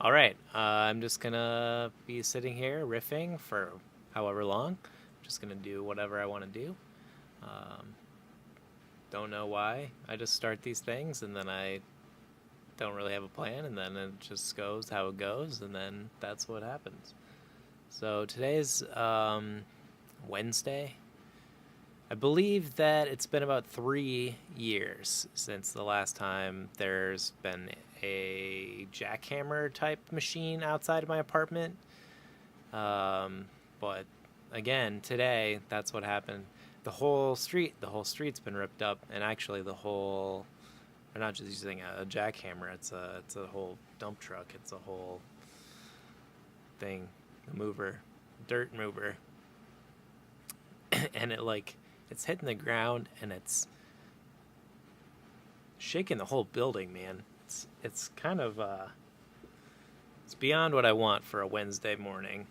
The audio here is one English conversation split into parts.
All right. I'm just gonna be sitting here riffing for however long. I'm just gonna do whatever I want to do. Um, don't know why. I just start these things and then I don't really have a plan, and then it just goes how it goes, and then that's what happens. So today's Wednesday. I believe that it's been about 3 years since the last time there's been a jackhammer type machine outside of my apartment. Um, but again, today, that's what happened. The whole street's been ripped up, and actually, they're not just using a jackhammer. It's a whole dump truck. It's a whole thing, a mover, dirt mover, and it's hitting the ground, and it's shaking the whole building, man. It's kind of it's beyond what I want for a Wednesday morning.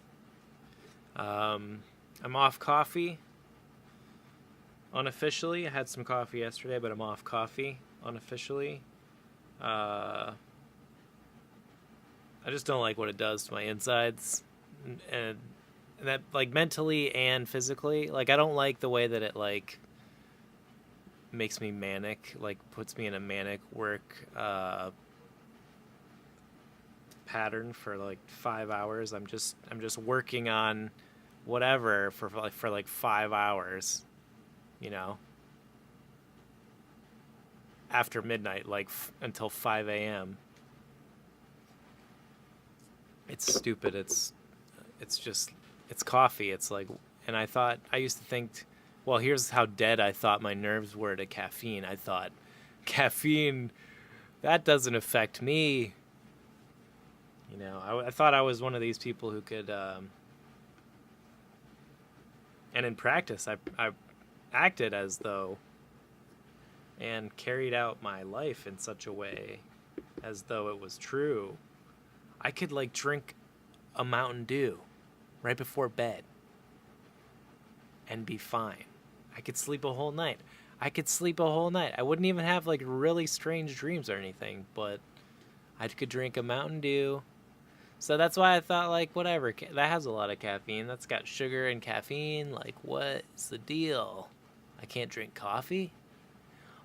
Um, I'm off coffee unofficially. I had some coffee yesterday, but I'm off coffee unofficially. Uh, I just don't like what it does to my insides, and that like mentally and physically. Like I don't like the way that it like makes me manic, like puts me in a manic work pattern for like 5 hours. I'm just working on whatever for like 5 hours, you know, after midnight, like until 5 a.m. It's stupid. It's just it's coffee. It's like, and I used to think, well, here's how dead I thought my nerves were to caffeine. I thought caffeine that doesn't affect me. I thought I was one of these people who could, and in practice, I acted as though and carried out my life in such a way as though it was true. I could like drink a Mountain Dew right before bed and be fine. I could sleep a whole night. I could sleep a whole night. I wouldn't even have like really strange dreams or anything, but I could drink a Mountain Dew. So that's why I thought, like, whatever. That has a lot of caffeine. That's got sugar and caffeine. Like, what's the deal? I can't drink coffee?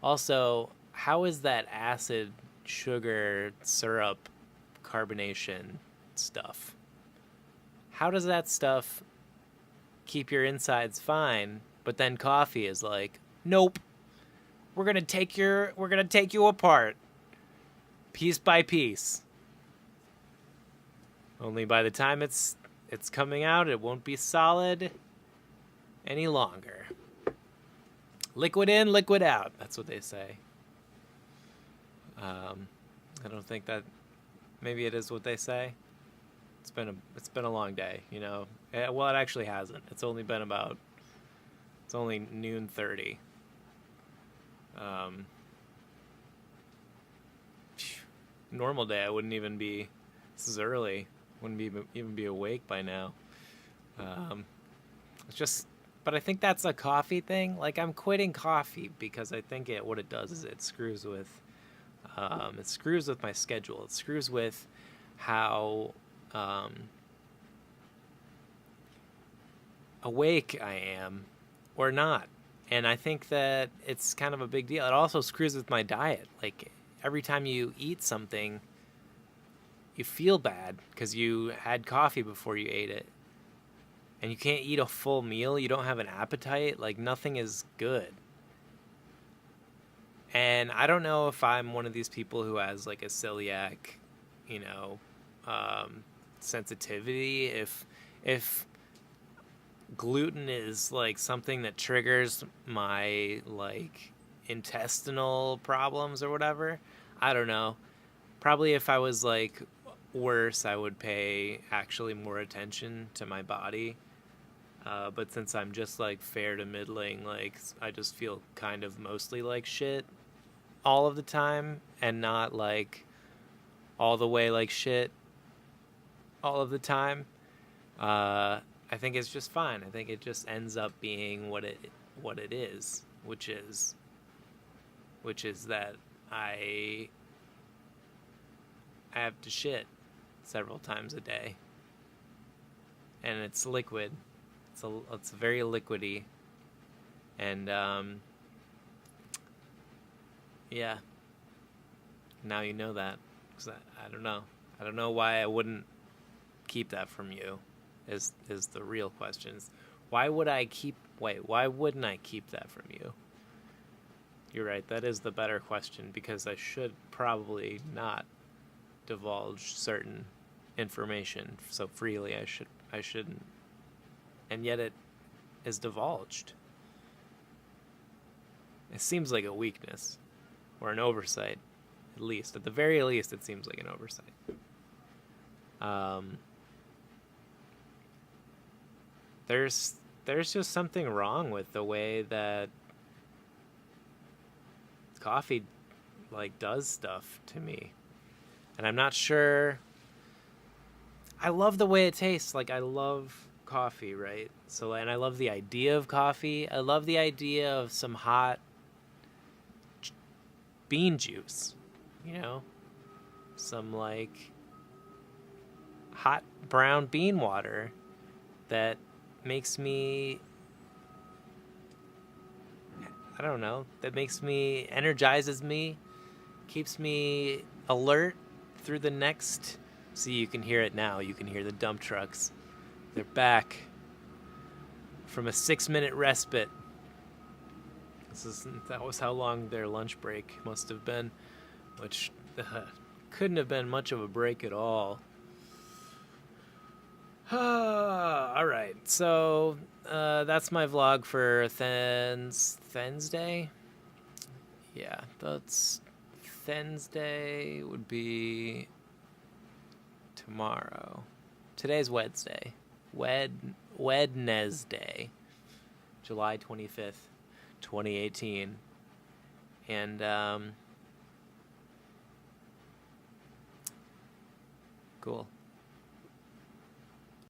Also, how is that acid, sugar, syrup, carbonation stuff? How does that stuff keep your insides fine, but then coffee is like, nope, we're gonna take you apart, piece by piece. Only by the time it's coming out, it won't be solid any longer. Liquid in, liquid out. That's what they say. Um, I don't think that maybe it is what they say. It's been a long day, you know. Well, it actually hasn't. It's only noon 30. Um, Normal day, I wouldn't even be. This is early. Wouldn't be even be awake by now. Um, it's just, but I think that's a coffee thing. Like I'm quitting coffee because I think what it does is it screws with my schedule. It screws with how um, awake I am or not. And I think that it's kind of a big deal. It also screws with my diet. Like every time you eat something, you feel bad because you had coffee before you ate it. And you can't eat a full meal. You don't have an appetite. Like nothing is good. And I don't know if I'm one of these people who has like a celiac, you know, um, sensitivity. If gluten is like something that triggers my like intestinal problems or whatever, I don't know. Probably if I was like worse, I would pay actually more attention to my body. But since I'm just like fair to middling, like I just feel kind of mostly like shit all of the time and not like all the way like shit all of the time. Uh, I think it's just fine. I think it just ends up being what it is, which is that I have to shit. several times a day. And it's liquid. It's very liquidy. And yeah. Now you know that. 'Cause I don't know. I don't know why I wouldn't keep that from you. Is the real question. Why wouldn't I keep that from you? You're right. That is the better question, because I should probably not divulge certain information so freely. I shouldn't. And yet it is divulged. It seems like a weakness or an oversight, at least. At the very least, it seems like an oversight. There's just something wrong with the way that coffee does stuff to me. And I'm not sure. I love the way it tastes. I love coffee, right? So, and I love the idea of coffee. I love the idea of some hot bean juice, some hot brown bean water that makes me, I don't know, energizes me, keeps me alert through the next. See, you can hear it now. You can hear the dump trucks. They're back from a 6-minute respite. That was how long their lunch break must have been, which couldn't have been much of a break at all. All right, so that's my vlog for Thursday. Yeah, that's Thursday would be tomorrow. Today's Wednesday. Wednesday, July 25th, 2018. And cool.